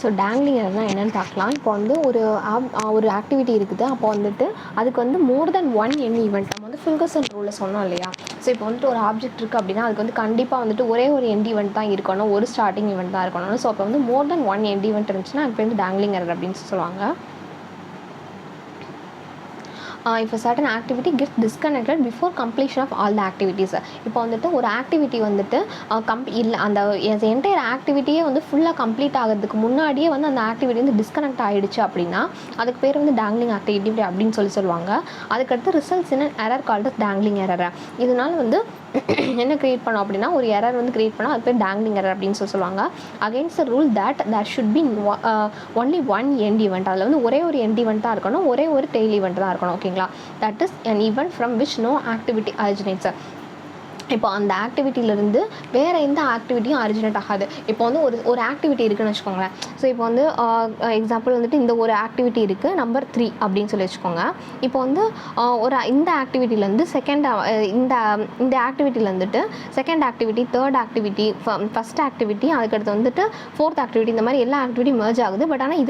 So dangling எரர்னா என்னென்னு பார்க்கலாம். இப்போ வந்து ஒரு ஆக்டிவிட்டி இருக்குது. அப்போ வந்துட்டு அதுக்கு வந்து மோர் தென் ஒன் எண்ட் ஈவெண்ட் நம்ம வந்து ஃபில்கர்சன் ரூலில் சொன்னோம் இல்லையா. ஸோ இப்போ வந்துட்டு ஒரு ஆப்ஜெக்ட் இருக்குது அப்படின்னா அதுக்கு வந்து கண்டிப்பாக வந்துட்டு ஒரே ஒரு எண்ட் ஈவெண்ட் தான் இருக்கணும், ஒரு ஸ்டார்டிங் ஈவெண்ட் தான் இருக்கணும். ஸோ அப்போ வந்து மோர் தென் ஒன் எண்ட் ஈவெண்ட் இருந்துச்சுன்னா அதுக்கு வந்து டேங்லிங் எரர் அப்படின்னு சொல்லுவாங்க. if a certain activity gets disconnected before completion of all the activities. இப்போ வந்துட்டு ஒரு ஆக்டிவிட்டி வந்துட்டு இல்லை அந்த என்டையர் ஆக்டிவிட்டியே வந்து ஃபுல்லாக கம்ப்ளீட் ஆகிறதுக்கு முன்னாடியே வந்து அந்த ஆக்டிவிட்டி வந்து டிஸ்கனெக்ட் ஆகிடுச்சு அப்படின்னா அதுக்கு பேர் வந்து டேங்லிங் ஆக்டிவிட்டி அப்படின்னு சொல்லுவாங்க. அதுக்கடுத்து ரிசல்ட்ஸ் இன் எரர் கால்டு டேங்லிங் எரர். இதனால் வந்து என்ன கிரியேட் பண்ணோம் அப்படின்னா ஒரு எரர் வந்து கிரியேட் பண்ணால் அது பேர் டேங்லிங் எரர் அப்படின்னு சொல்லுவாங்க. Against the rule that there should be only one end event. அதில் வந்து ஒரே ஒரு எண்ட் ஈவெண்ட் தான் இருக்கணும், ஒரே ஒரு டெய்ல் ஈவெண்ட் தான் இருக்கணும். ஓகேங்களா. That is an event from which no activity originates. இப்போ அந்த ஆக்டிவிட்டியிலேருந்து வேறு எந்த ஆக்டிவிட்டியும் அரிஜினேட் ஆகாது. இப்போ வந்து ஒரு ஆக்டிவிட்டி இருக்குதுன்னு வச்சுக்கோங்களேன். ஸோ இப்போ வந்து எக்ஸாம்பிள் வந்துட்டு இந்த ஒரு ஆக்டிவிட்டி இருக்குது நம்பர் 3 அப்படின்னு சொல்லி வச்சுக்கோங்க. இப்போ வந்து இந்த ஆக்டிவிட்டிலேருந்து இந்த ஆக்டிவிட்டிலேருந்துட்டு second activity, third activity, first activity, அதுக்கடுத்து வந்துட்டு ஃபோர்த் ஆக்டிவிட்டி, இந்த மாதிரி எல்லா ஆக்டிவிட்டி மெர்ஜ் ஆகுது. பட் ஆனால்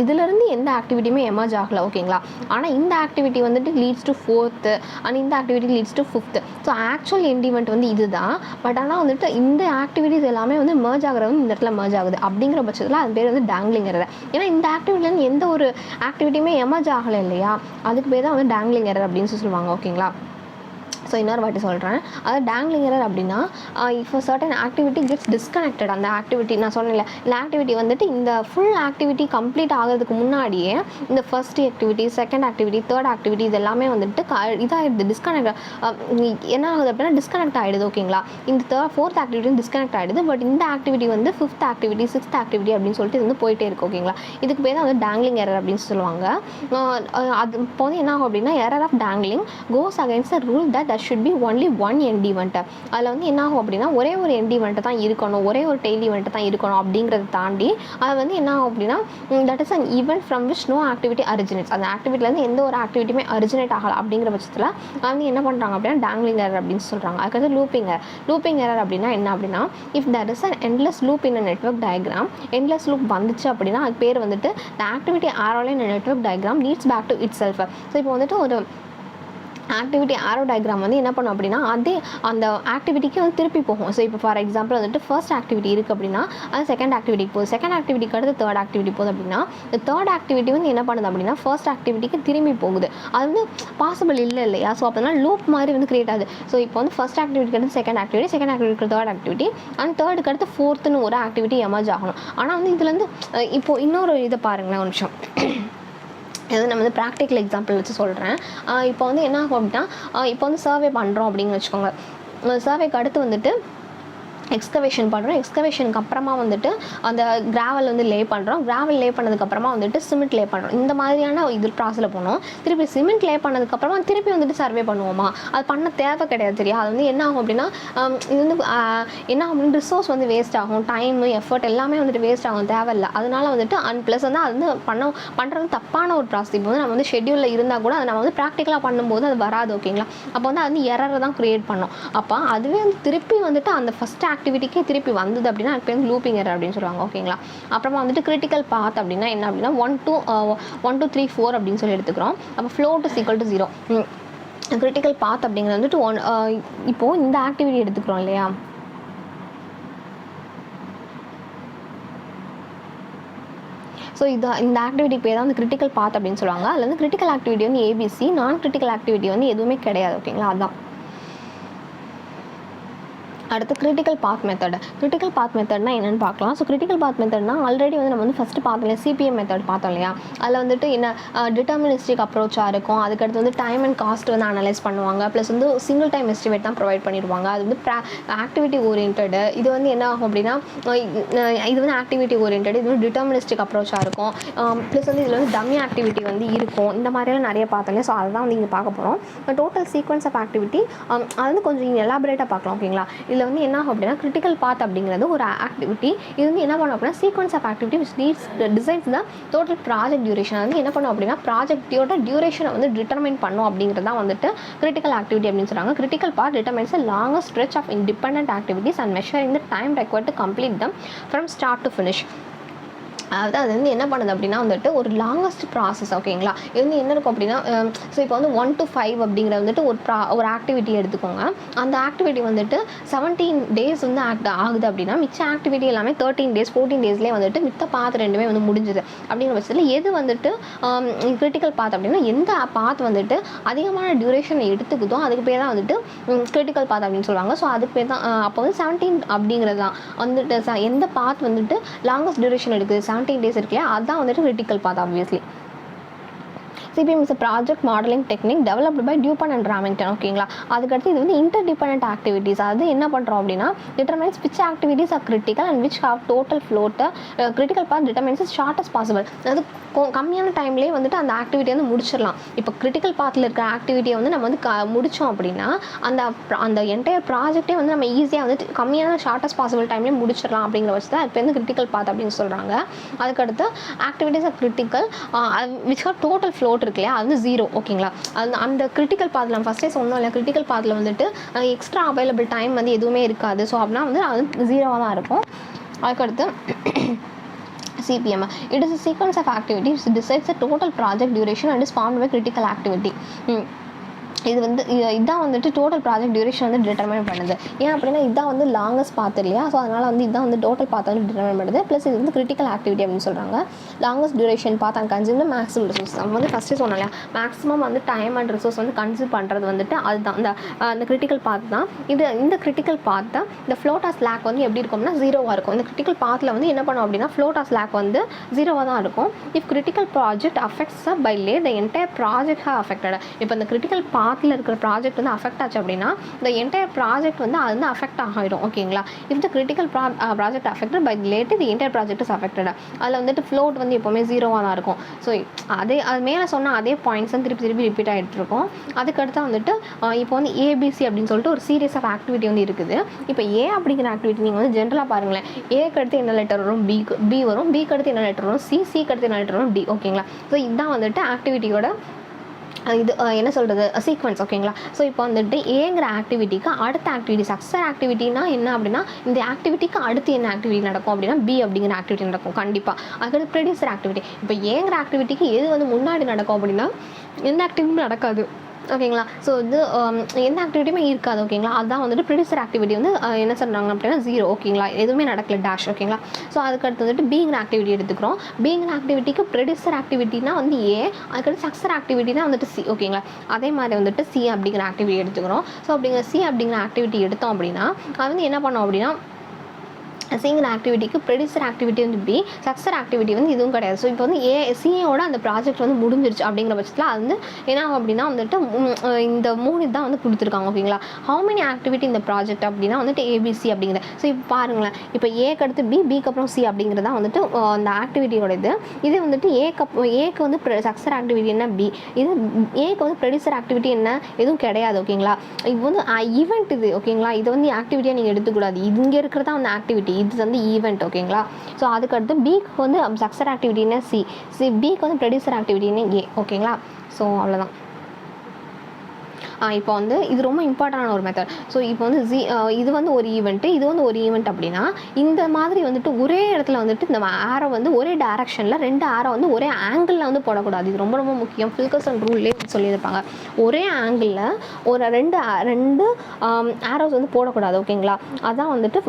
இதிலேருந்து எந்த ஆக்டிவிட்டியுமே எமர்ஜ் ஆகலை. ஓகேங்களா. ஆனால் இந்த ஆக்டிவிட்டி வந்துட்டு லீட்ஸ் டு 4th அண்ட் இந்த activity leads to 5th. So actual end event வந்து இதுதான். பட் ஆனால் வந்துட்டு இந்த ஆக்டிவிட்டிஸ் எல்லாமே வந்து மெர்ஜ் ஆகிறது இந்த இடத்துல மெர்ஜ் ஆகுது. அப்படிங்கிற பட்சத்தில் அது பேர் வந்து டேங்லிங் எரர். ஏன்னா இந்த ஆக்டிவிட்டிலேருந்து எந்த ஒரு ஆக்டிவிட்டியுமே எமர்ஜ் ஆகலை இல்லையா, அதுக்கு பேர் தான் வந்து டேங்லிங் எரர் அப்படின்னு சொல்லுவாங்க. ஓகேங்களா. ஸோ இன்னொரு வாட்டி சொல்கிறேன். அதாவது டேங்லிங் எரர் அப்படின்னா இப்போ சர்டன் ஆக்டிவிட்டி கெட்ஸ் டிஸ்கனெக்டட். அந்த ஆக்டிவிட்டி நான் சொன்னேன்ல, இந்த ஆக்டிவிட்டி வந்துட்டு இந்த ஃபுல் ஆக்டிவிட்டி கம்ப்ளீட் ஆகிறதுக்கு முன்னாடியே இந்த first activity, second activity, third activity இது எல்லாமே வந்துட்டு இதாகிடுது, டிஸ்கனெக்ட். என்ன ஆகுது அப்படின்னா டிஸ்கனெக்ட் ஆகிடுது. ஓகேங்களா. இந்த ஃபோர்த் ஆக்டிவிட்டி டிஸ்கனெக்ட் ஆகிடுது. பட் இந்த ஆக்டிவிட்டி வந்து 5th ஆக்டிவிட்டி, 6th ஆக்டிவிட்டி அப்படின்னு சொல்லிட்டு இது வந்து போயிட்டே இருக்குது. ஓகேங்களா. இதுக்கு பேர் தான் வந்து டேங்லிங் எரர் அப்படின்னு சொல்லுவாங்க. அது இப்போ வந்து என்ன ஆகும் அப்படின்னா error of dangling goes against the rule that there should be only one end event. அதில் வந்து என்ன ஆகும் அப்படின்னா ஒரே ஒரு எண்ட் ஈவெண்ட் தான் இருக்கணும், ஒரே ஒரு டெய்ல் ஈவெண்ட் தான் இருக்கணும். அப்படிங்கிறத தாண்டி அது வந்து என்ன ஆகும் அப்படின்னா that is an event from which no activity originates. அந்த ஆக்டிவிட்டிலேருந்து எந்த ஒரு ஆக்டிவிட்டியுமே அரிஜினேட் ஆகலை. அப்படிங்கிற பட்சத்தில் அது வந்து என்ன பண்ணுறாங்க அப்படின்னா டேங்லிங் எரர் அப்படின்னு சொல்கிறாங்க. அதுக்கடுத்து லூப்பிங் எரர் அப்படின்னா என்ன அப்படின்னா if there is an endless loop in a network diagram, endless loop வந்துச்சு அப்படின்னா அது பேர் வந்துட்டு the activity arrow line in a network diagram leads back to itself. So இப்போ வந்துட்டு ஒரு ஆக்டிவிட்டி ஆரோ டயக்ராம் வந்து என்ன பண்ணும் அப்படின்னா அதே அந்த ஆக்டிவிட்டிக்கு வந்து திருப்பி போகும். ஸோ இப்போ ஃபார் எக்ஸாம்பிள் வந்துட்டு ஃபர்ஸ்ட் ஆக்டிவிட்டி இருக்குது அப்படின்னா அது செகண்ட் ஆக்டிவிட்டிக்கு போகுது, செகண்ட் ஆக்டிவிட்டிக்கு அடுத்து தேர்ட் ஆக்டிவிட்டி போகுது அப்படின்னா இந்த தேர்ட் ஆக்டிவிட்டி வந்து என்ன பண்ணுது அப்படின்னா ஃபர்ஸ்ட் ஆக்டிவிட்டிக்கு திரும்பி போகுது. அது வந்து பாசிபிள் இல்லை இல்லையா. ஸோ அப்போனா லூப் மாதிரி வந்து கிரியேட் ஆகுது. ஸோ இப்போ வந்து ஃபர்ஸ்ட் ஆக்டிவிட்டிக்கு அடுத்து செகண்ட் ஆக்டிவிட்டிக்கு தேர்ட் ஆக்டிவிட்டி அண்ட் தேர்டுக்கு அடுத்து ஃபோர்த்துன்னு ஒரு ஆக்டிவிட்டி எமர்ஜ் ஆகணும். ஆனால் வந்து இதுலேருந்து இப்போ இன்னொரு இதை பாருங்களேன் ஒரு நிமிஷம். இது நம்ம வந்து ப்ராக்டிக்கல் எக்ஸாம்பிள் வச்சு சொல்கிறேன். இப்போ வந்து என்ன ஆகும் அப்படின்னா இப்போ வந்து சர்வே பண்ணுறோம் அப்படின்னு வச்சுக்கோங்க. சர்வேக்கு அடுத்து வந்துட்டு எக்ஸ்கவேஷன் பண்ணுறோம். எக்ஸ்கவேஷனுக்கு அப்புறமா வந்துட்டு அந்த கிராவல் வந்து லே பண்ணுறோம். கிராவல் லே பண்ணதுக்கப்புறமா வந்துட்டு சிமெண்ட் லே பண்ணுறோம். இந்த மாதிரியான இது ப்ராசஸில் போனோம். திருப்பி சிமெண்ட் லே பண்ணதுக்கப்புறமா திருப்பி வந்துட்டு சர்வே பண்ணுவோமா, அது பண்ண தேவை கிடையாது. சரியா. அது வந்து என்ன ஆகும் அப்படின்னா இது வந்து என்ன ஆகும் அப்படின்னா ரிசோர்ஸ் வந்து வேஸ்ட் ஆகும், டைமு எஃபர்ட் எல்லாமே வந்துட்டு வேஸ்ட் ஆகும், தேவையில்லை. அதனால வந்துட்டு ப்ளஸ் வந்து அது வந்து பண்ணுறது தப்பான ஒரு ப்ராசஸ். இப்போ வந்து நம்ம வந்து ஷெட்யூலில் இருந்தால் கூட அதை நம்ம வந்து ப்ராக்டிக்கலாக பண்ணும்போது அது வராது. ஓகேங்களா. அப்போ வந்து அது வந்து எரரை தான் க்ரியேட் பண்ணோம். அப்போ அதுவே வந்து திருப்பி வந்துட்டு அந்த ஃபஸ்ட் ஆக்டிவிட்டிக்கே திருப்பி வந்தது அப்படின்னா அது பேர் லூப்பிங் எரர் அப்படின்னு சொல்லுவாங்க. ஓகேங்களா. அப்புறமா வந்துட்டு கிரிட்டிக்கல் பாத் அப்படின்னா என்ன அப்படின்னா 1 2 3 4 அப்படின்னு சொல்லி எடுத்துக்கிறோம். அப்போ float is equal to 0. Critical path அப்படிங்கிறது வந்துட்டு இப்போது இந்த ஆக்டிவிட்டி எடுத்துக்கிறோம் இல்லையா. ஸோ இந்த ஆக்டிவிட்டிக்கு பேர் தான் வந்து கிரிட்டிக்கல் பாத் அப்படின்னு சொல்லுவாங்க. அதில் வந்து கிரிட்டிக்கல் ஆக்டிவிட்டி வந்து ஏபிசி, நான் கிரிட்டிக்கல் ஆக்டிவிட்டி வந்து எதுவுமே கிடையாது. ஓகேங்களா. அதுதான் அடுத்து critical path method. Critical path மெத்தட்னா என்னென்னு பார்க்கலாம். ஸோ கிரிட்டிக்கல் பாத் மெத்தட்னா ஆல்ரெடி வந்து நம்ம வந்து ஃபஸ்ட்டு பார்த்தோம் இல்லையா, சிபிஎம் மெத்தட் பார்த்தோம் இல்லையா. அதில் வந்துட்டு என்ன டிட்டர்மினிஸ்டிக் அப்ரோச்சாக இருக்கும். அதுக்கடுத்து வந்து டைம் அண்ட் காஸ்ட் வந்து அனலைஸ் பண்ணுவாங்க. ப்ளஸ் வந்து சிங்கிள் டைம் எஸ்டிமேட் தான் ப்ரொவைட் பண்ணிடுவாங்க. அது வந்து ஆக்டிவிட்டி ஓரியன்ட். இது வந்து என்ன ஆகும் அப்படின்னா இது வந்து ஆக்டிவிட்டி ஓரியன்ட், இது வந்து டிட்டர்மினிஸ்டிக் அப்ரோச்சாக இருக்கும். ப்ளஸ் வந்து இதில் வந்து டம்மி ஆக்டிவிட்டி வந்து இருக்கும். இந்த மாதிரியெல்லாம் நிறைய பார்த்தோம் இல்லையா. ஸோ அதுதான் வந்து இங்கே பார்க்க போகிறோம். டோட்டல் சீக்வன்ஸ் ஆஃப் ஆக்டிவிட்டி அது வந்து கொஞ்சம் எலாபரேட்டாக பார்க்கலாம். ஓகேங்களா. இதில் வந்து என்ன ஆகும் அப்படின்னா கிரிட்டிக்கல் பாத் அப்படிங்கிறது ஒரு ஆக்டிவிட்டி. இது வந்து என்ன பண்ணும் அப்படின்னா sequence of activity which designs the total project duration. வந்து என்ன பண்ணும் அப்படின்னா ப்ராஜெக்டோட டியூரேஷனை வந்து டிட்டர்மைன் பண்ணும். அப்படிங்கிறது தான் வந்துட்டு கிரிட்டிக்கல் ஆக்டிவிட்டி அப்படின்னு சொல்கிறாங்க. Critical path determines longest stretch of independent activities and measuring the time required to complete them from start to finish. அதாவது அது வந்து என்ன பண்ணுது அப்படின்னா வந்துட்டு ஒரு லாங்கஸ்ட் ப்ராசஸ் ஓகேங்களா. இது வந்து என்ன இருக்கும் அப்படின்னா ஸோ இப்போ வந்து 1 to 5 அப்படிங்கிற வந்துட்டு ஒரு ஆக்டிவிட்டி எடுத்துக்கோங்க. அந்த ஆக்டிவிட்டி வந்துட்டு 17 டேஸ் வந்து ஆகுது அப்படின்னா மிச்ச ஆக்டிவிட்டி எல்லாமே 13 டேஸ் 14 டேஸ்லேயே வந்துட்டு மித்த பாத் ரெண்டுமே வந்து முடிஞ்சுது. அப்படிங்கிற பட்சத்தில் எது வந்துட்டு கிரிட்டிக்கல் பாத் அப்படின்னா எந்த பாத் வந்துட்டு அதிகமான டியூரேஷன் எடுத்துக்குதோ அதுக்கு பேர் தான் வந்துட்டு கிரிட்டிக்கல் பாத் அப்படின்னு சொல்லுவாங்க. ஸோ அதுக்கு பேர் தான் அப்போ வந்து 17 அப்படிங்கிறது தான் வந்துட்டு எந்த பாத் வந்துட்டு லாங்கஸ்ட் டியூரேஷன் எடுக்குது 17 days இருக்கு இல்லையா, அதுதான் வந்துட்டு critical path obviously. CPM is a project modeling technique developed by Dupont and Ramington ஓகேங்களா. அதுக்கடுத்து இது வந்து interdependent activities. அது என்ன பண்ணுறோம் அப்படின்னா determines which activities are critical and which have total float. Critical path determines as short as possible. அது கம்மியான டைம்லேயே வந்துட்டு அந்த ஆக்டிவிட்டி வந்து முடிச்சிடலாம். இப்போ கிரிட்டிக்கல் பாத்தில் இருக்கிற ஆக்டிவிட்டியை வந்து நம்ம வந்து முடித்தோம் அப்படின்னா அந்த என்டையர் ப்ராஜெக்டே வந்து நம்ம ஈஸியாக வந்து கம்மியான ஷார்ட்டஸ்ட் பாசிபிள் டைம்லேயே முடிச்சிடலாம் அப்படிங்கிற வச்சு தான் இப்போ வந்து கிரிட்டிக்கல் பாத் அப்படின்னு சொல்கிறாங்க. அதுக்கடுத்து activities are critical which have total float இருக்கு இல்லையா, அது வந்து 0 ஓகேங்களா. அந்த கிரிட்டிக்கல் பாத்தில் நம்ம ஃபஸ்ட்டே சொன்னோம் இல்லையா, கிரிட்டிக்கல் பாத்தில் வந்துட்டு எக்ஸ்ட்ரா அவைலபிள் டைம் வந்து எதுவுமே இருக்காது. ஸோ அப்படின்னா வந்து அது 0வாக தான் இருக்கும். அதுக்கடுத்து CPM. It is a sequence of activities which decides the total project duration and is formed by critical activity. இது வந்து இதான் வந்துட்டு டோட்டல் ப்ராஜெக்ட் டியூரேஷன் வந்து டிட்டர்மைன் பண்ணுது. ஏன் அப்படின்னா இதான் வந்து லாங்கஸ்ட் பாத் இல்லையா. ஸோ அதனால் வந்து இதான் வந்து டோட்டல் பாத் வந்து டிட்டர்மைன் பண்ணுது. ப்ளஸ் இது வந்து கிரிட்டிக்கல் ஆக்டிவிட்டி அப்படின்னு சொல்கிறாங்க. Longest duration path and consume the maximum resource. நம்ம வந்து ஃபஸ்ட்டு சொன்னோம் இல்லையா, மேக்ஸிமம் வந்து டைம் அண்ட் ரிசோர்ஸ் வந்து கன்சியூம் பண்ணுறது வந்துட்டு அதுதான் அந்த கிரிட்டிக்கல் பாத் தான். இந்த கிரிட்டிக்கல் பாத்தை இந்த ஃப்ளோட் ஆஃப் ஸ்லாக் வந்து எப்படி இருக்கும்னா 0வாக இருக்கும். இந்த கிரிட்டிக்கல் பாத்தில் வந்து என்ன பண்ணும் அப்படின்னா ஃப்ளோட் ஆஃப் ஸ்லாக் வந்து 0வாக தான் இருக்கும். If critical project affects by lay the entire project have affected. இப்போ இந்த கிரிட்டிக்கல் பாத்தில் இருக்கிற ப்ராஜெக்ட் வந்து அஃபெக்ட் ஆச்சு அப்படின்னா இந்த என்டையர் ப்ராஜெக்ட் வந்து அது வந்து அஃபெக்ட் ஆகிடும் ஓகேங்களா. If the critical project affected by late the entire project is affected. அதில் வந்துட்டு ஃப்ளோட் வந்து எப்போவுமே 0வாக தான் இருக்கும். ஸோ அது மேலே சொன்னால் அதே பாயிண்ட்ஸ் வந்து திருப்பி ரிப்பீட் ஆகிட்டு இருக்கும். அதுக்கடுத்து வந்துட்டு இப்போ வந்து ABC அப்படின்னு சொல்லிட்டு ஒரு சீரியஸ் ஆஃப் ஆக்டிவிட்டி வந்து இருக்குது. இப்போ A அப்படிங்கிற ஆக்டிவிட்டி நீங்கள் வந்து ஜென்ரலாக பாருங்களேன். ஏக்கு அடுத்து என்ன லெட்டர் வரும், பி வரும், பிக்கு அடுத்து என்ன லெட்டர் வரும், சிக்கு அடுத்து என்ன லெட்டர் வரும், டி ஓகேங்களா. ஸோ இதுதான் வந்துட்டு ஆக்டிவிட்டியோட இது என்ன சொல்கிறது சீக்வன்ஸ் ஓகேங்களா. ஸோ இப்போ வந்துட்டு ஏங்கிற ஆக்டிவிட்டிக்கு அடுத்த ஆக்டிவிட்டி சக்ஸர் ஆக்டிவிட்டினா என்ன அப்படின்னா இந்த ஆக்டிவிட்டிக்கு அடுத்து என்ன ஆக்டிவிட்டி நடக்கும் அப்படின்னா பி அப்படிங்கிற ஆக்டிவிட்டி நடக்கும் கண்டிப்பாக. அதுக்கடுத்து ப்ரொடியூசர் ஆக்டிவிட்டி. இப்போ ஏங்கிற ஆக்டிவிட்டிக்கு எது வந்து முன்னாடி நடக்கும் அப்படின்னா எந்த ஆக்டிவிட்டியும் நடக்காது ஓகேங்களா. ஸோ இது எந்த ஆக்டிவிட்டியுமே இருக்காது ஓகேங்களா. அதுதான் வந்துட்டு ப்ரொடியூசர் ஆக்டிவிட்டி வந்து என்ன சொல்கிறாங்க அப்படின்னா 0 ஓகேங்களா, எதுவுமே நடக்கல டேஷ் ஓகேங்களா. ஸோ அதுக்கடுத்து வந்துட்டு பீங்கிற ஆக்டிவிட்டி எடுத்துக்கிறோம். பீங்கிற ஆக்டிவிட்டிக்கு ப்ரொடியூசர் ஆக்டிவிட்டினா வந்து ஏ, அதுக்கடுத்து சக்ஸர் ஆக்டிவிட்டினா வந்துட்டு சி ஓகேங்களா. அதே மாதிரி வந்துட்டு சி அப்படிங்கிற ஆக்டிவிட்டி எடுத்துக்கிறோம். ஸோ அப்படிங்கிற சி அப்படிங்கிற ஆக்டிவிட்டி எடுத்தோம் அப்படின்னா அது வந்து என்ன பண்ணோம் அப்படின்னா சிங்கிற ஆக்டிவிட்டிக்கு ப்ரொடியூசர் ஆக்டிவிட்டி வந்து பி, சக்ஸர் ஆக்டிவிட்டி வந்து இதுவும் கிடையாது. ஸோ இப்போ வந்து சிஏவோட அந்த ப்ராஜெக்ட் வந்து முடிஞ்சிருச்சு அப்படிங்கிற பட்சத்தில் அது வந்து என்ன ஆகும் அப்படின்னா வந்துட்டு இந்த 3 தான் வந்து கொடுத்துருக்காங்க ஓகேங்களா. ஹவு மெனி ஆக்டிவிட்டி இந்த ப்ராஜெக்ட் அப்படின்னா வந்துட்டு ABC அப்படிங்கிறது. ஸோ இப்போ பாருங்களேன், இப்போ ஏக்கு அடுத்து பிக்கு அப்புறம் சி அப்படிங்கிறது தான் வந்துட்டு அந்த ஆக்டிவிட்டியோட இது வந்துட்டு ஏக்கு வந்து சக்ஸர் ஆக்டிவிட்டி என்ன பி, இது ஏக்கு வந்து ப்ரொடியூசர் ஆக்டிவிட்டி என்ன எதுவும் கிடையாது ஓகேங்களா. இது வந்து ஈவெண்ட் இது ஓகேங்களா. இது வந்து ஆக்டிவிட்டியாக நீங்கள் எடுத்துக்கூடாது. இங்கே இருக்கிறதா வந்து ஆக்டிவிட்டி, இது வந்து ஈவெண்ட் ஓகேங்களா. ஸோ அதுக்கடுத்து பிக்கு வந்து சக்ஸர் ஆக்டிவிட்டின்னா சி, பிக்கு வந்து ப்ரொடியூசர் ஆக்டிவிட்டின்னு ஏ ஓகேங்களா. ஸோ அவ்வளோதான். இப்போ வந்து இது ரொம்ப இம்பார்ட்டண்டான ஒரு மெத்தட். ஸோ இப்போ வந்து இது வந்து ஒரு ஈவெண்ட்டு, இது வந்து ஒரு ஈவெண்ட் அப்படின்னா இந்த மாதிரி வந்துட்டு ஒரே இடத்துல வந்துட்டு இந்த ஆரோ வந்து ஒரே டைரக்ஷனில் 2 ஆரோ வந்து ஒரே ஆங்கிளில் வந்து போடக்கூடாது. இது ரொம்ப ரொம்ப முக்கியம். ஃபில்கர்சன் ரூல்லே சொல்லியிருப்பாங்க ஒரே ஆங்கிளில் ஒரு ரெண்டு ஆரோஸ் வந்து போடக்கூடாது ஓகேங்களா. அதான் வந்துட்டு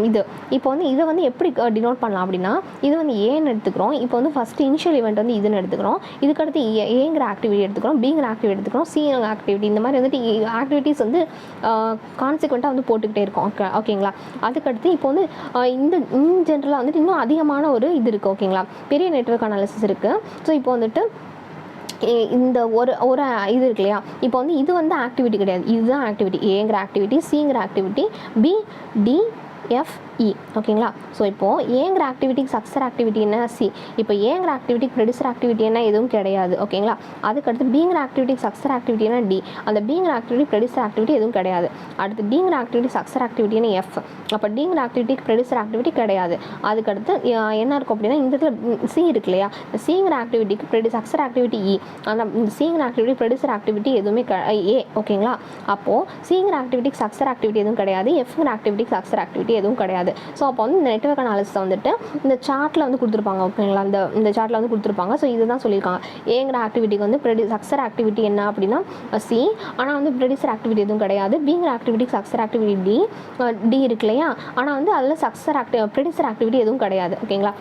இது. இப்போ வந்து இதை வந்து எப்படி டினோட் பண்ணலாம் அப்படின்னா இது வந்து ஏன்னு எடுத்துக்கிறோம். இப்போ வந்து ஃபஸ்ட்டு இனிஷியல் ஈவெண்ட் வந்து இதுன்னு எடுத்துக்கிறோம். இதுக்கடுத்து ஏங்கிற ஆக்டிவிட்டி எடுத்துக்கிறோம், பிங்கிற ஆக்டிவிட்டி எடுத்துக்கிறோம், சிங்கிற ஆக்டிவிட்டி. இந்த மாதிரி வந்துட்டு ஆக்டிவிட்டீஸ் வந்து கான்சிக்வெண்ட்டாக வந்து போட்டுக்கிட்டே இருக்கும் ஓகேங்களா. அதுக்கடுத்து இப்போ வந்து இந்த ஜென்ரலாக வந்துட்டு இன்னும் அதிகமான ஒரு இது இருக்குது ஓகேங்களா. பெரிய நெட்வொர்க் அனாலிசிஸ் இருக்குது. ஸோ இப்போ வந்துட்டு இந்த ஒரு இது இருக்கு இல்லையா. இப்போ வந்து இது வந்து ஆக்டிவிட்டி கிடையாது, இதுதான் ஆக்டிவிட்டி. ஏங்கிற ஆக்டிவிட்டி, சிங்கிற activity, B, D, F, E ஓகேங்களா. ஸோ இப்போது ஏங்கிற ஆக்டிவிட்டிக்கு சக்ஸர் ஆக்டிவிட்டி என்ன சி, இப்போ ஏங்கிற ஆக்டிவிட்டிக்கு ப்ரொடியூசர் ஆக்டிவிட்டி என்ன எதுவும் கிடையாது ஓகேங்களா. அதுக்கடுத்து பிங்கிற ஆக்டிவிட்டிக்கு சக்ஸர் ஆக்டிவிட்டி என்ன டி, அந்த பிங்கிற ஆக்டிவிட்டி ப்ரொடியூசர் ஆக்டிவிட்டி எதுவும் கிடையாது. அடுத்து டிங்கிற ஆக்டிவிட்டி சக்ஸர் ஆக்டிவிட்டி என்ன எஃப், அப்போ டிங்கிற ஆக்டிவிட்டிக்கு ப்ரொடியூசர் ஆக்டிவிட்டி கிடையாது. அதுக்கடுத்து என்ன இருக்கும் அப்படின்னா இந்த இடத்துல சி இருக்கு இல்லையா, சிங்கிற ஆக்டிவிட்டிக்கு சக்ஸர் ஆக்டிவிட்டி இ, அந்த சிங்கிற ஆக்டிவிட்டி ப்ரொடியூசர் ஆக்டிவிட்டி எதுவுமே ஏ ஓகேங்களா. அப்போது சிங்கிற ஆக்டிவிட்டிக்கு சக்ஸர் ஆக்டிவிட்டி எதுவும் கிடையாது, எஃப்ங்கிற ஆக்டிவிட்டிக்கு சக்ஸர் ஆக்டிவிட்டி எதுவும் கிடையாது. கிடையாது. ஸோ அப்போ வந்து இந்த நெட்வொர்க் அனாலிசிஸ் வந்துட்டு இந்த சார்ட்டில் வந்து கொடுத்துருப்பாங்க ஓகேங்களா, இந்த சார்ட்டில் வந்து கொடுத்துருப்பாங்க. ஸோ இதுதான் சொல்லியிருக்காங்க. ஏங்கிற ஆக்டிவிட்டிக்கு வந்து சக்ஸர் ஆக்டிவிட்டி என்ன அப்படின்னா சி, ஆனால் வந்து ப்ரொடியூசர் ஆக்டிவிட்டி எதுவும் கிடையாது. பிங்கிற ஆக்டிவிட்டிக்கு சக்ஸர் ஆக்டிவிட்டி டி இருக்கு இல்லையா, ஆனால் வந்து அதில் ப்ரொடியூசர் ஆக்டிவிட்டி எதுவும் கிடையாது ஓகேங்களா.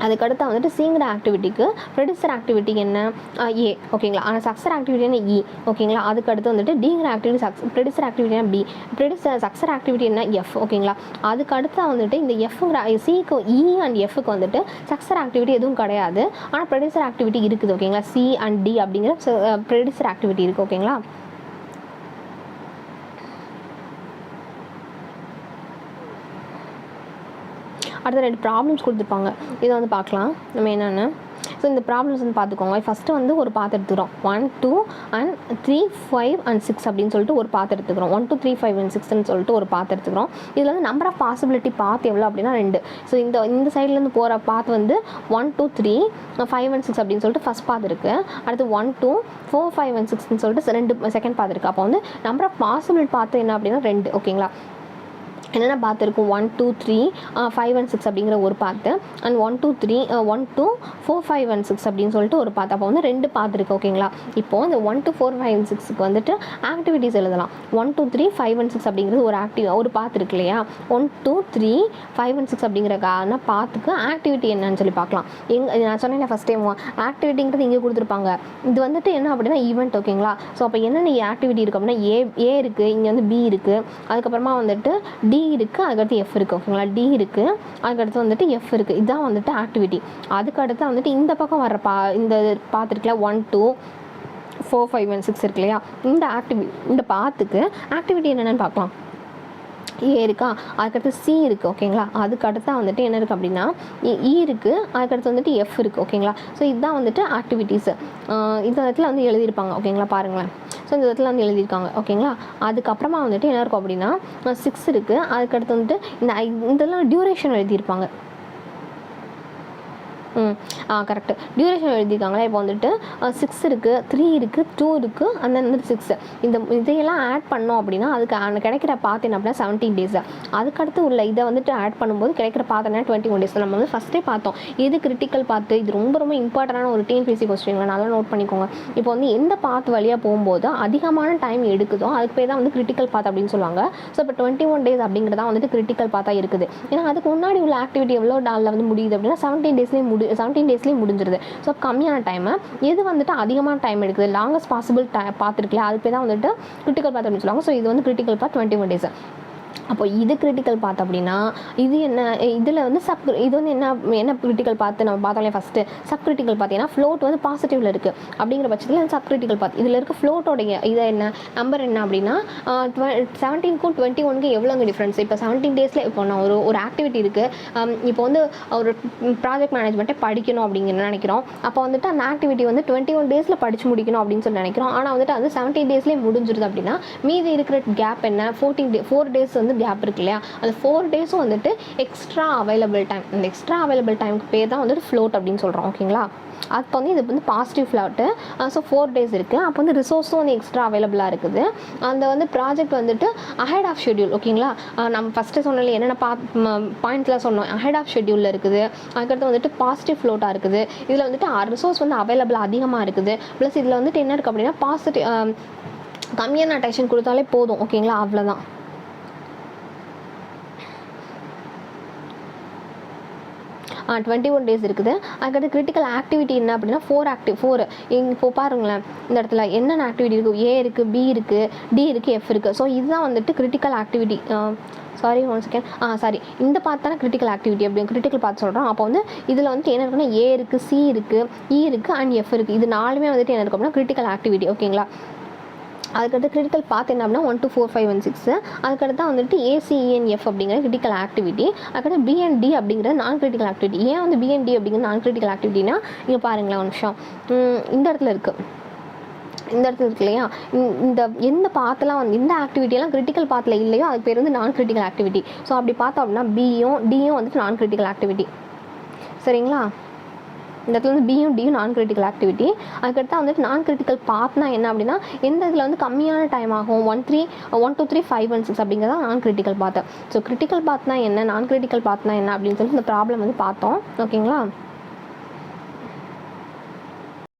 அதுக்கடுத்து வந்துட்டு சிங்கிற ஆக்டிவிட்டிக்கு ப்ரொடியூசர் ஆக்டிவிட்டி என்ன ஏ ஓகேங்களா, ஆனால் சக்ஸர் ஆக்டிவிட்டி என்ன இ ஓகேங்களா. அதுக்கடுத்து வந்துட்டு டிங்கிற ஆக்டிவிட்டி ப்ரொடியூசர் ஆக்டிவிட்டி என்ன பி, சக்ஸர் ஆக்டிவிட்டி என்ன எஃப் ஓகேங்களா. அதுக்கடுத்து வந்துட்டு இந்த எஃப்ங்கிற சிக்கு இ அண்ட் எஃப்க்கு வந்துட்டு சக்ஸர் ஆக்டிவிட்டி எதுவும் கிடையாது, ஆனால் ப்ரொடியூசர் ஆக்டிவிட்டி இருக்குது ஓகேங்களா. சி அண்ட் டி அப்படிங்கிற ப்ரொடியூசர் ஆக்டிவிட்டி இருக்குது ஓகேங்களா. அடுத்த 2 ப்ராப்ளம்ஸ் கொடுத்துருப்பாங்க. இதை வந்து பார்க்கலாம் நம்ம என்னென்னு. ஸோ இந்த ப்ராப்ளம்ஸ் வந்து பார்த்துக்கோங்க. ஃபஸ்ட்டு வந்து ஒரு பாத் எடுத்துக்கிறோம். 1 2 and 3 5 and 6 அப்படின்னு சொல்லிட்டு ஒரு பாத் எடுத்துக்கிறோம். 1 2 3 5 and 6ன்னு சொல்லிட்டு ஒரு பாத் எடுத்துக்கிறோம். இதில் வந்து நம்பர் ஆஃப் பாசிபிலிட்டி பாத் எவ்வளோ அப்படின்னா 2. ஸோ இந்த சைட்லேருந்து போகிற பாத் வந்து 1 2 3 5 and 6 அப்படின்னு சொல்லிட்டு ஃபஸ்ட் பாத் இருக்குது. அடுத்து 1 2 4 5 and 6ன்னு சொல்லிட்டு செகண்ட் பாத் இருக்குது. அப்போ வந்து நம்பர் ஆஃப் பாசிபிள் பாத்து என்ன அப்படின்னா 2 ஓகேங்களா. என்னென்ன பார்த்துருக்கும் 1 2 3 5 and 6 அப்படிங்கிற ஒரு பாத்து அண்ட் 1 2 3 1 2 4 5 and 6 அப்படின்னு சொல்லிட்டு ஒரு பாத்து. அப்போ வந்து 2 பாத்து இருக்குது ஓகேங்களா. இப்போது இந்த 1 2 4 5 and 6க்கு வந்துட்டு ஆக்டிவிட்டிஸ் எழுதலாம். 1 2 3 5 and 6 அப்படிங்கிறது ஒரு பாத்து இருக்கு இல்லையா. 1 2 3 5 and 6 அப்படிங்கிற பாத்துக்கு ஆக்டிவிட்டி என்னன்னு சொல்லி பார்க்கலாம். நான் சொன்னேன் ஃபஸ்ட் டைம் ஆக்டிவிட்டிங்கிறது இங்கே கொடுத்துருப்பாங்க. இது வந்துட்டு என்ன அப்படின்னா ஈவெண்ட் ஓகேங்களா. ஸோ அப்போ என்னென்ன ஆக்டிவிட்டி இருக்குது அப்படின்னா ஏ இருக்குது, இங்கே வந்து பி இருக்குது, அதுக்கப்புறமா வந்துட்டு டி இருக்குது, அதுக்கடுத்து எஃப் இருக்குது ஓகேங்களா. டி இருக்குது, அதுக்கடுத்து வந்துட்டு எஃப் இருக்குது. இதுதான் வந்துட்டு ஆக்டிவிட்டி. அதுக்கடுத்து வந்துட்டு இந்த பக்கம் வர இந்த பார்த்துருக்கல 1 2 4 5 and 6 இருக்கு இல்லையா. இந்த பாத்துக்கு ஆக்டிவிட்டி என்னென்னு பார்க்கலாம். ஏ இருக்கா, அதுக்கடுத்து சி இருக்குது ஓகேங்களா. அதுக்கடுத்து வந்துட்டு என்ன இருக்குது அப்படின்னா இ இருக்குது, அதுக்கடுத்து வந்துட்டு எஃப் இருக்குது ஓகேங்களா. ஸோ இதுதான் வந்துட்டு ஆக்டிவிட்டீஸ். இந்த இடத்துல வந்து எழுதியிருப்பாங்க ஓகேங்களா, பாருங்களேன். ஸோ இந்த இடத்துல வந்து எழுதியிருக்காங்க ஓகேங்களா. அதுக்கப்புறமா வந்துட்டு என்ன இருக்கும் அப்படின்னா 6 இருக்குது, அதுக்கடுத்து வந்துட்டு இதெல்லாம் டியூரேஷன் எழுதியிருப்பாங்க. கரெக்டு, டியூரேஷன் எழுதியிருக்காங்களா. இப்போ வந்துட்டு 6 இருக்குது, 3 இருக்குது, 2 இருக்குது, அந்த வந்துட்டு 6. இதையெல்லாம் ஆட் பண்ணோம் அப்படின்னா அதுக்கு கிடைக்கிற பாத்து என்ன அப்படின்னா 17 days. அதுக்கடுத்து உள்ள இதை வந்துட்டு ஆட் பண்ணும்போது கிடைக்கிற பாத்து என்ன 21 days. நம்ம வந்து ஃபஸ்ட்டே பார்த்தோம் எது கிரிட்டிக்கல் பாத்து. இது ரொம்ப ரொம்ப இம்பார்ட்டண்டான ஒரு டிஎன்பிஎஸ்சி கொஸ்டின்களை நல்லா நோட் பண்ணிக்கோங்க. இப்போ வந்து எந்த பாத்து வழியாக போகும்போது அதிகமான டைம் எடுக்குதோ அதுக்கு பேர் தான் வந்து கிரிட்டிக்கல் பாத் அப்படின்னு சொல்லுவாங்க. ஸோ இப்போ 21 days அப்படிங்கிறதா வந்துட்டு கிரிட்டிக்கல் பாத்தாக இருக்குது. ஏன்னா அதுக்கு முன்னாடி உள்ள ஆக்டிவிட்டி எவ்வளோ நாளில் வந்து முடியுது அப்படின்னா 17 daysலேயே முடிஞ்சிருது. ஸோ கம்மியான டைமு எது வந்துட்டு அதிகமான டைம் எடுக்குது, லாங்கஸ்ட் பாசிபிள் பார்த்துருக்கல, அது பேர் தான் வந்துட்டு கிரிட்டிக்கல் பாத் அப்படின்னு சொல்லுவாங்க. ஸோ இது வந்து கிரிட்டிக்கல் பாத் 21 days. அப்போ இது கிரிட்டிக்கல் பாத் அப்படின்னா இது என்ன, இதில் வந்து இது வந்து என்ன கிரிட்டிக்கல் பாத்து நம்ம பார்த்தோம்லே ஃபஸ்ட்டு சப் கிரிட்டிக்கல் பார்த்தீங்கன்னா ஃப்ளோட் வந்து பாசிட்டிவில் இருக்குது அப்படிங்கிற பட்சத்தில் சப் கிரிட்டிக்கல் பாத். இதில் இருக்க ஃப்ளோட்டோடைய இதை என்ன நம்பர் என்ன அப்படின்னா 17க்கும் 21க்கு எவ்வளோங்க டிஃப்ரென்ஸ். இப்போ 17 daysல இப்போ நான் ஒரு ஆக்டிவிட்டி இருக்குது, இப்போ வந்து ஒரு ப்ராஜெக்ட் மேனேஜ்மெண்ட்டை படிக்கணும் அப்படிங்கிற நினைக்கிறோம். அப்போ வந்துட்டு அந்த ஆக்டிவிட்டி வந்து 21 daysல படித்து முடிக்கணும் அப்படின்னு சொல்லி நினைக்கிறோம். ஆனால் வந்துட்டு அது 17 daysலேயே முடிஞ்சிருது அப்படின்னா மீதி இருக்கிற கேப் என்ன 4 days வந்து கேப் இருக்கு இல்லையா. அந்த 4 days வந்துட்டு எக்ஸ்ட்ரா அவைலபிள் டைம். இந்த எக்ஸ்ட்ரா அவைலபிள் டைமுக்கு பேர் தான் வந்துட்டு ஃப்ளோட் அப்படின்னு சொல்கிறோம் ஓகேங்களா. அப்போ வந்து இது வந்து பாசிட்டிவ் ஃப்ளோட்டு. ஸோ 4 days இருக்குது. அப்போ வந்து ரிசோர்ஸும் வந்து எக்ஸ்ட்ரா அவைலபிளாக இருக்குது. அந்த வந்து ப்ராஜெக்ட் வந்துட்டு அஹெட் ஆஃப் ஷெட்யூல் ஓகேங்களா. நம்ம ஃபஸ்ட்டு சொன்னால என்னென்ன பாயிண்ட்ஸ்லாம் சொன்னோம், அஹெட் ஆஃப் ஷெட்யூலில் இருக்குது. அதுக்கடுத்து வந்துட்டு பாசிட்டிவ் ஃப்ளோட்டாக இருக்குது. இதில் வந்துட்டு ரிசோர்ஸ் வந்து அவைலபிள் அதிகமாக இருக்குது. ப்ளஸ் இதில் வந்துட்டு என்ன இருக்குது அப்படின்னா பாசிட்டிவ் கம்மியான அட்டென்ஷன் கொடுத்தாலே போதும் ஓகேங்களா, அவ்வளோதான். 21 days இருக்குது. அதுக்கடுத்து கிரிட்டிக்கல் ஆக்டிவிட்டி என்ன அப்படின்னா 4 இப்போ பாருங்களேன், இந்த இடத்துல என்னென்ன ஆக்டிவிட்டி இருக்குது, ஏ இருக்குது, பி இருக்குது, டி இருக்குது, எஃப் இருக்குது. ஸோ இதுதான் வந்துட்டு கிரிட்டிக்கல் ஆக்டிவிட்டி. இந்த பார்த்து தானே கிரிட்டிக்கல் ஆக்டிவிட்டி அப்படி கிரிட்டிக்கல் பார்த்து சொல்கிறோம். அப்போ வந்து இதில் வந்துட்டு என்ன இருக்குன்னா ஏ இருக்குது, சி இருக்குது, இ இருக்குது அண்ட் எஃப் இருக்குது. இது 4மே வந்துட்டு என்ன இருக்கும் அப்படின்னா கிரிட்டிக்கல் ஆக்டிவிட்டி ஓகேங்களா. அதுக்கடுத்து கிரிட்டிக்கல் பாத் என்ன அப்படின்னா 1 2 4 5 and 6. அதுக்கடுத்து வந்துட்டு ஏசிஇஎன்எஃப் அப்படிங்கிற கிரிட்டிக்கல் ஆக்டிவிட்டி. அதுக்கடுத்து பிஎன்டி அப்படிங்கிறது நான் கிரிட்டிக்கல் ஆக்டிவிட்டி. ஏன் வந்து பிஎன்டி அப்படிங்கிறது நான் கிரிட்டிக்கல் ஆக்டிவிட்டினா இங்கே பாருங்களேன் ஒரு நிமிஷம், இந்த இடத்துல இருக்குது இல்லையா. இந்த எந்த பாத்தெல்லாம் வந்து இந்த ஆக்டிவிட்டியெல்லாம் கிரிட்டிக்கல் பாத்தில் இல்லையோ அதுக்கு பேர் வந்து நான் கிரிட்டிக்கல் ஆக்டிவிட்டி. ஸோ அப்படி பார்த்தோம் அப்படின்னா பியும் டியும் வந்துட்டு நான் கிரிட்டிக்கல் ஆக்டிவிட்டி. சரிங்களா. இந்த இடத்துல வந்து பியும் டியும் நான் கிரிட்டிக்கல் ஆக்டிவிட்டி. அதுக்கடுத்து வந்துட்டு நான் கிரிட்டிக்கல் பாத்னா என்ன அப்படின்னா எந்த இதில் வந்து கம்மியான டைம் ஆகும் 1 2 3 5 and 6 அப்படிங்கிறதா நான் கிரிட்டிக்கல் பாத்து. ஸோ கிரிட்டிக்கல் பாத்னா என்ன, நான் கிரிட்டிக்கல் பாத்னா என்ன அப்படின்னு சொல்லிட்டு இந்த ப்ராப்ளம் வந்து பார்த்தோம். ஓகேங்களா.